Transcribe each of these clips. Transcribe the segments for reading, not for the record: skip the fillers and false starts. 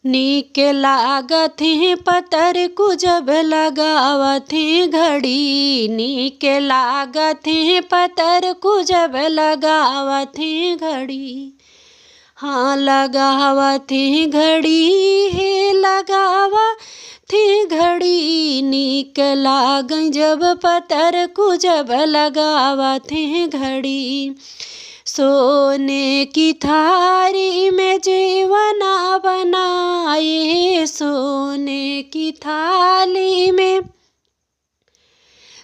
नीक लागत है पतर को जब लगावत है घड़ी। नीक लागत है पतर को जब लगावत है घड़ी। हाँ लगावत है घड़ी है लगावत है घड़ी। नीक लाग जब पतर को जब लगावत है घड़ी। सोने की थारी में जेवना बनाए। सोने की थाली में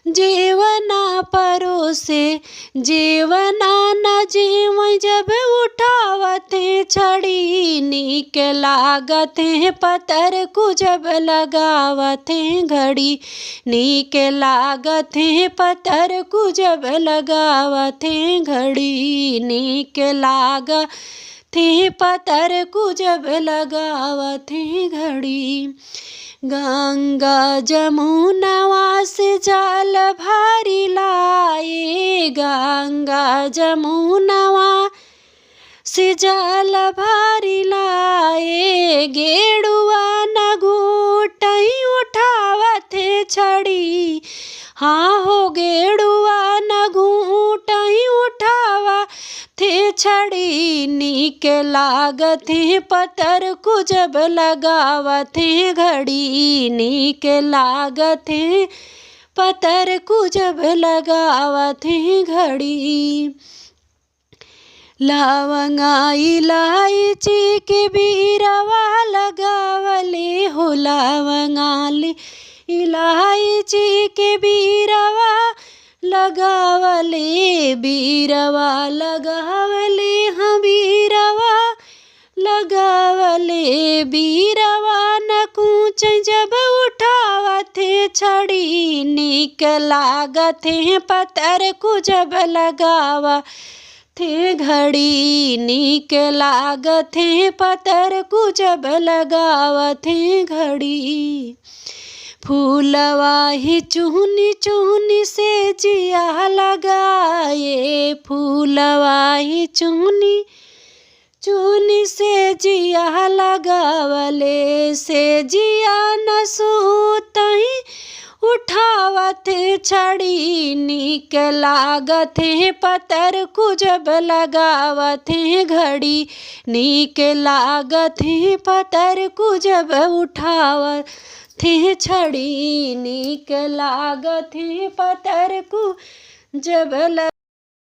जेवना परोसे। जेवना न जेव जब उठावत है छड़ी। नीक लागत है पतर को जब लगावत है घड़ी। नीक लागत है पतर को जब लगावत है घड़ी। नीक लागत है पतर को जब लगावत है घड़ी। गंगा जमुनवा से जल भरी लाए। गंगा जमुनवा से जल भरी लाए। गेड़ुआ न घूटई उठावत है छड़ी। हाँ हो गेड़ुआ न घूटई उठावा थे छड़ी। नीक लागत है पतर को जब लगावत है घड़ी। नीक लागत है पतर को जब लगावत है घड़ी। लवंगा इलायची के बीरवा लगावले हो। लवंगा इलायची के बीरवा लगावले। बीरवा लगावले हाँ बीरवा लगावले। बीरवा न कूच जब उठावत है छड़ी। नीक लागत है पतर को जब लगावा थे घड़ी। नीक लागत है पतर को जब लगावत है घड़ी। फूलवा ही चुहनी चुहनी से जिया लगाए। फूलवा ही चुहनी चुहनी से जिया लगावले। से जिया न सूतई उठावत छड़ी। नीक लागत है पतर को जब लगावत है घड़ी। नीक लागत है पतर को जब उठावत थे छड़ी। नीक लागत है पतर को जब